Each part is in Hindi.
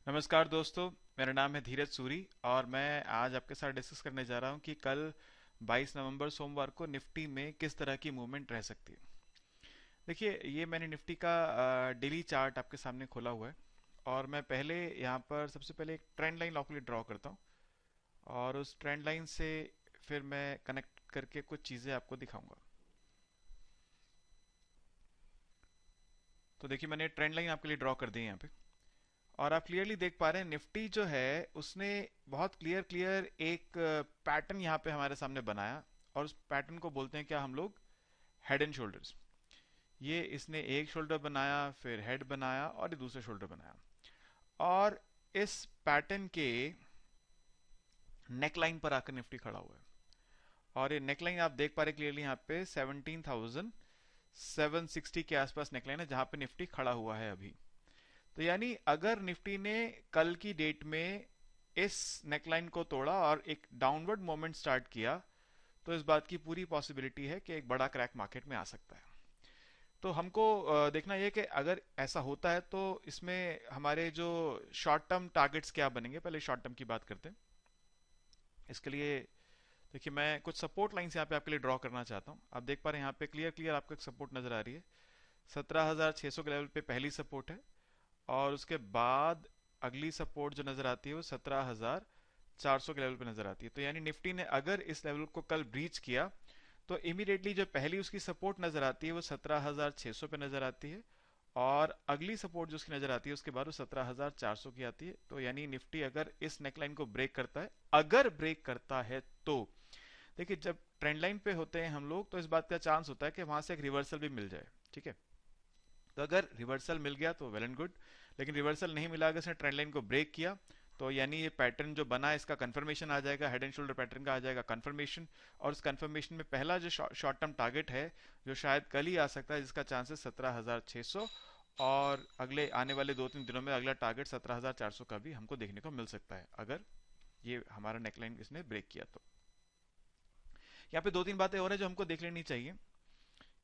नमस्कार दोस्तों। मेरा नाम है धीरज सूरी और मैं आज आपके साथ डिस्कस करने जा रहा हूं कि कल 22 नवंबर सोमवार को निफ्टी में किस तरह की मूवमेंट रह सकती है। देखिए, ये मैंने निफ्टी का डेली चार्ट आपके सामने खोला हुआ है और मैं पहले यहाँ पर सबसे पहले एक ट्रेंड लाइन लॉकली ड्रॉ करता हूँ और उस ट्रेंड लाइन से फिर मैं कनेक्ट करके कुछ चीज़ें आपको दिखाऊंगा। तो देखिए, मैंने ट्रेंड लाइन आपके लिए ड्रॉ कर दी है यहाँ पे और आप क्लियरली देख पा रहे हैं निफ्टी जो है उसने बहुत क्लियर क्लियर एक पैटर्न यहाँ पे हमारे सामने बनाया और उस पैटर्न को बोलते हैं क्या हम लोग, हेड एंड शोल्डर्स। ये इसने एक शोल्डर बनाया, फिर हेड बनाया और ये दूसरा शोल्डर बनाया और इस पैटर्न के नेकलाइन पर आकर निफ्टी खड़ा हुआ है और ये नेकलाइन आप देख पा रहे क्लियरली यहाँ पे 17,760 के आसपास नेकलाइन है जहां पे निफ्टी खड़ा हुआ है अभी। तो यानी अगर निफ्टी ने कल की डेट में इस नेकलाइन को तोड़ा और एक डाउनवर्ड मोमेंट स्टार्ट किया तो इस बात की पूरी पॉसिबिलिटी है कि एक बड़ा क्रैक मार्केट में आ सकता है। तो हमको देखना यह कि अगर ऐसा होता है तो इसमें हमारे जो शॉर्ट टर्म टारगेट्स क्या बनेंगे। पहले शॉर्ट टर्म की बात करते हैं। इसके लिए देखिए, मैं कुछ सपोर्ट लाइंस यहाँ पे आपके लिए ड्रॉ करना चाहता हूँ। आप देख पा रहे हैं यहाँ पे क्लियर क्लियर आपको एक सपोर्ट नजर आ रही है। 17,600 के लेवल पे पहली सपोर्ट है और उसके बाद अगली सपोर्ट जो नजर आती है वो 17,400 के लेवल पे नजर आती है। तो यानी निफ्टी ने अगर इस लेवल को कल ब्रीच किया तो इमीडिएटली जो पहली उसकी सपोर्ट नजर आती है वो 17,600 पे नजर आती है और अगली सपोर्ट जो उसकी नजर आती है उसके बाद वो 17,400 की आती है। तो यानी निफ्टी अगर इस नेकलाइन को ब्रेक करता है, अगर ब्रेक करता है तो देखिए, जब ट्रेंड लाइन पे होते हैं हम लोग तो इस बात का चांस होता है कि वहां से एक रिवर्सल भी मिल जाए। ठीक है, तो अगर रिवर्सल मिल गया तो वेल एंड गुड, लेकिन रिवर्सल नहीं मिला, अगर इसने ट्रेंड लाइन को ब्रेक किया तो यानी ये पैटर्न जो बना है इसका कंफर्मेशन आ जाएगा, हेड एंड शोल्डर पैटर्न का आ जाएगा कंफर्मेशन। और उस कंफर्मेशन में पहला जो शॉर्ट टर्म टारगेट है जो शायद कल ही आ सकता है, जिसका चांसेस 17,600 और अगले आने वाले 2-3 दिनों में अगला टारगेट 17,400 का भी हमको देखने को मिल सकता है अगर ये हमारा नेकलाइन इसने ब्रेक किया तो। यहाँ पे 2-3 बातें और है जो हमको देख लेनी चाहिए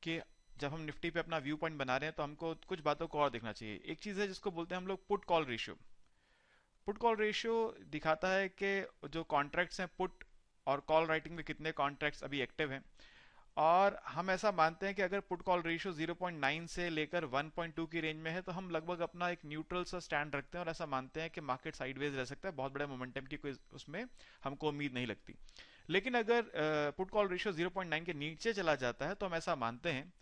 कि जब हम निफ्टी पे अपना व्यू पॉइंट बना रहे हैं तो हमको कुछ बातों को और देखना चाहिए। एक चीज है जिसको बोलते हैं हम लोग put call ratio. Put call ratio दिखाता है कि जो कॉन्ट्रैक्ट्स हैं पुट और कॉल राइटिंग में कितने कॉन्ट्रैक्ट्स अभी एक्टिव हैं और हम ऐसा मानते हैं कि अगर पुट कॉल रेशियो 0.9 से लेकर 1.2 की रेंज में है तो हम लगभग अपना एक न्यूट्रल सा स्टैंड रखते हैं और ऐसा मानते हैं कि मार्केट साइडवेज रह सकता है, बहुत बड़े मोमेंटम की कोई उसमें हमको उम्मीद नहीं लगती। लेकिन अगर पुट कॉल रेशियो 0.9 के नीचे चला जाता है तो हम ऐसा मानते हैं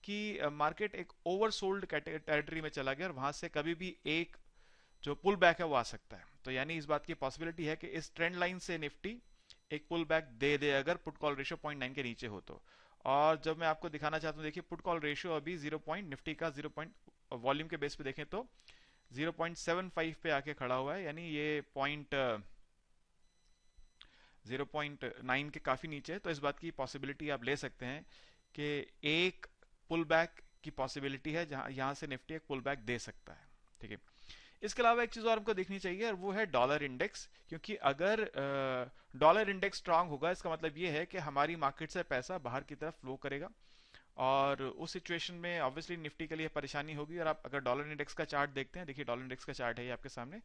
कि मार्केट एक ओवरसोल्ड टेरिटरी में चला गया और वहां से कभी भी एक जो पुल बैक है वो आ सकता है। तो यानी इस बात की पॉसिबिलिटी है कि इस ट्रेंड लाइन से निफ्टी एक पुल बैक दे दे अगर पुट कॉल रेशियो 0.9 के नीचे हो तो। और जब मैं आपको दिखाना चाहता हूँ, देखिए पुट कॉल रेशियो अभी 0 पॉइंट निफ्टी का 0 पॉइंट वॉल्यूम के बेस पे देखें तो 0.75 पे आके खड़ा हुआ है, यानी ये पॉइंट 0.9 के काफी नीचे है। तो इस बात की पॉसिबिलिटी आप ले सकते हैं कि एक पुल बैक की पॉसिबिलिटी है जहां यहां से निफ्टी एक पुल बैक दे सकता है। ठीक है, इसके अलावा एक चीज और हमको देखनी चाहिए और वो है डॉलर इंडेक्स, क्योंकि अगर डॉलर इंडेक्स स्ट्रांग होगा इसका मतलब ये है कि हमारी मार्केट से पैसा बाहर की तरफ फ्लो करेगा और उस सिचुएशन में ऑब्वियसली निफ्टी के लिए परेशानी होगी। और आप अगर डॉलर इंडेक्स का चार्ट देखते हैं, देखिए डॉलर इंडेक्स का चार्ट है ये आपके सामने,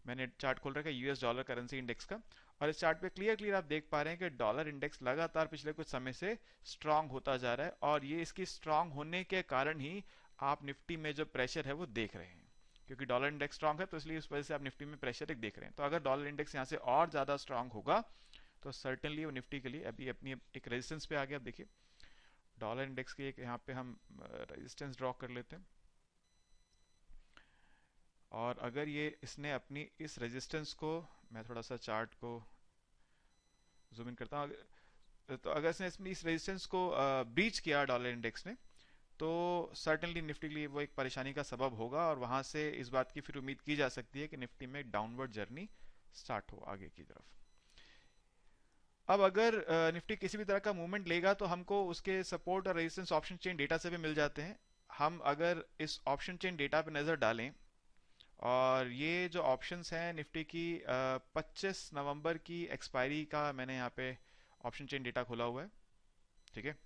मैंने चार्ट खोल रखा है यूएस डॉलर करेंसी इंडेक्स का और इस चार्ट पे क्लियर क्लियर आप देख पा रहे हैं कि डॉलर इंडेक्स लगातार पिछले कुछ समय से स्ट्रांग होता जा रहा है और ये इसकी स्ट्रांग होने के कारण ही आप निफ्टी में जो प्रेशर है वो देख रहे हैं, क्योंकि डॉलर इंडेक्स स्ट्रांग है तो इसलिए उस वजह से आप निफ्टी में प्रेशर एक देख रहे हैं। तो अगर डॉलर इंडेक्स यहाँ से और ज्यादा स्ट्रांग होगा तो सर्टेनली वो निफ्टी के लिए अभी अपनी एक रेजिस्टेंस पे आ गया। आप देखिए डॉलर इंडेक्स की एक यहाँ पे हम रेजिस्टेंस ड्रॉ कर लेते हैं और अगर ये इसने अपनी इस रेजिस्टेंस को, मैं थोड़ा सा चार्ट को जूम इन करता हूँ, तो अगर इसने इस रेजिस्टेंस को ब्रीच किया डॉलर इंडेक्स ने तो सर्टेनली निफ्टी के लिए वो एक परेशानी का सबब होगा और वहां से इस बात की फिर उम्मीद की जा सकती है कि निफ्टी में डाउनवर्ड जर्नी स्टार्ट हो आगे की तरफ। अब अगर निफ्टी किसी भी तरह का मूवमेंट लेगा तो हमको उसके सपोर्ट और रेजिस्टेंस ऑप्शन चेन डेटा से भी मिल जाते हैं। हम अगर इस ऑप्शन चेन डेटा पे नजर डालें और ये जो ऑप्शंस हैं निफ्टी की 25 नवंबर की एक्सपायरी का मैंने यहाँ पे ऑप्शन चेन डेटा खोला हुआ है। ठीक है,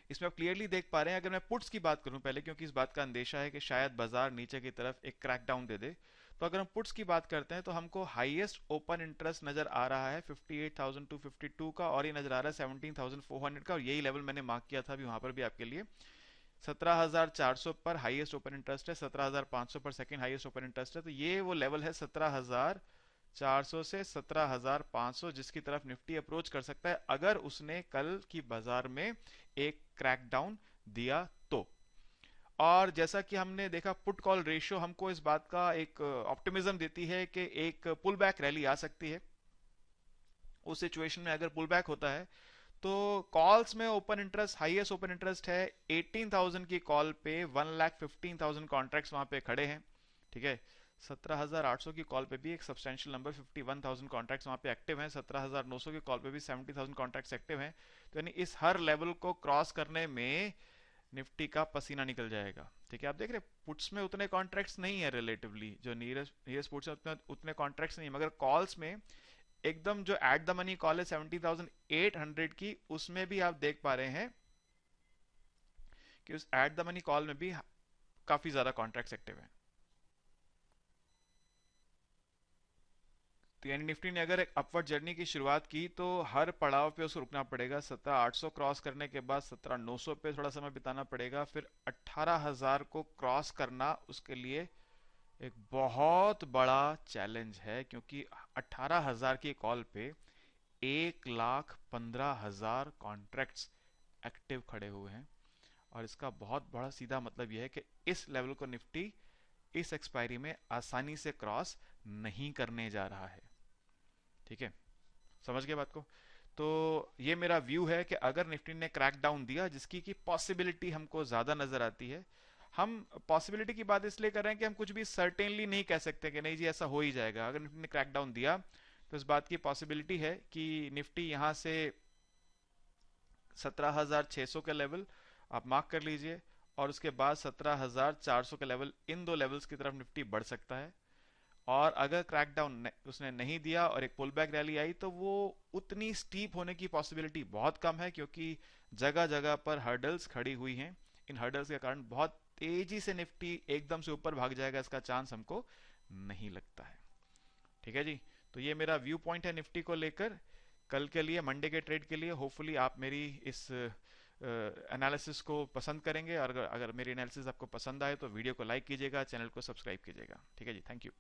इसमें आप क्लियरली देख पा रहे हैं, अगर मैं पुट्स की बात करूं पहले, क्योंकि इस बात का अंदेशा है कि शायद बाजार नीचे की तरफ एक क्रैकडाउन दे दे, तो अगर हम पुट्स की बात करते हैं तो हमको हाईएस्ट ओपन इंटरेस्ट नजर आ रहा है 58,252 का, और ये नजर आ रहा है 17,400 का, और यही लेवल मैंने मार्क किया था अभी वहां पर भी आपके लिए। 17,400 पर हाईएस्ट ओपन इंटरेस्ट है, 17,500 पर सेकंड हाईएस्ट ओपन इंटरेस्ट है। तो ये वो लेवल है 17,400 से 17,500 जिसकी तरफ निफ्टी अप्रोच कर सकता है अगर उसने कल की बाजार में एक क्रैकडाउन दिया तो। और जैसा कि हमने देखा, पुट कॉल रेशियो हमको इस बात का एक ऑप्टिमिज्म देती है कि एक पुल बैक रैली आ सकती है। उस सिचुएशन में अगर पुल बैक होता है तो कॉल्स में open interest, highest open interest है 18,000 की कॉल पे 1,15,000 कॉन्ट्रैक्ट्स वहां पे खड़े हैं। ठीक है, 17,800 की कॉल पे भी एक सब्सटेंशियल नंबर 51,000 कॉन्ट्रैक्ट्स वहां पे एक्टिव हैं, 17,900 की कॉल पे भी 70,000 कॉन्ट्रैक्ट्स एक्टिव हैं। तो यानी इस हर लेवल को क्रॉस करने में निफ्टी का पसीना निकल जाएगा। ठीक है, आप देख रहे पुट्स में उतने कॉन्ट्रैक्ट्स नहीं है रिलेटिवली, जो नियरेस्ट पुट्स में उतने कॉन्ट्रैक्ट्स नहीं है, मगर कॉल्स में एकदम जो एट द मनी कॉल है 70,800 की, उसमें भी आप देख पा रहे हैं कि उस एट द मनी कॉल में भी काफी ज्यादा कॉन्ट्रैक्ट्स एक्टिव हैं। तो यानी निफ्टी ने अगर एक अपवर्ड जर्नी की शुरुआत की तो हर पड़ाव पे उसको रुकना पड़ेगा। 17,800 क्रॉस करने के बाद 17,900 पे थोड़ा समय बिताना पड़ेगा, फिर 18,000 को क्रॉस करना उसके लिए एक बहुत बड़ा चैलेंज है, क्योंकि 18,000 की कॉल पे 1,15,000 कॉन्ट्रैक्ट्स एक्टिव खड़े हुए हैं। और इसका बहुत बड़ा सीधा मतलब यह है कि इस लेवल को निफ्टी इस एक्सपायरी में आसानी से क्रॉस नहीं करने जा रहा है। ठीक है, समझ गए बात को? तो ये मेरा व्यू है कि अगर निफ्टी ने क्रैक डाउन दिया, जिसकी की पॉसिबिलिटी हमको ज्यादा नजर आती है, हम पॉसिबिलिटी की बात इसलिए कर रहे हैं कि हम कुछ भी सर्टेनली नहीं कह सकते कि नहीं जी ऐसा हो ही जाएगा। अगर निफ्टी ने क्रैक डाउन दिया तो इस बात की पॉसिबिलिटी है कि निफ्टी यहां से 17,600 का लेवल आप मार्क कर लीजिए, और उसके बाद 17,400 का लेवल, इन दो लेवल्स की तरफ निफ्टी बढ़ सकता है। और अगर क्रैकडाउन उसने नहीं दिया और एक पुल बैक रैली आई तो वो उतनी स्टीप होने की पॉसिबिलिटी बहुत कम है, क्योंकि जगह जगह पर हर्डल्स खड़ी हुई हैं। इन हर्डल्स के कारण बहुत तेजी से निफ्टी एकदम से ऊपर भाग जाएगा, इसका चांस हमको नहीं लगता है। ठीक है जी, तो ये मेरा व्यू पॉइंट है निफ्टी को लेकर कल के लिए, मंडे के ट्रेड के लिए। होपफुली आप मेरी इस एनालिसिस को पसंद करेंगे, और अगर मेरी एनालिसिस आपको पसंद आए तो वीडियो को लाइक कीजिएगा, चैनल को सब्सक्राइब कीजिएगा। ठीक है जी, थैंक यू।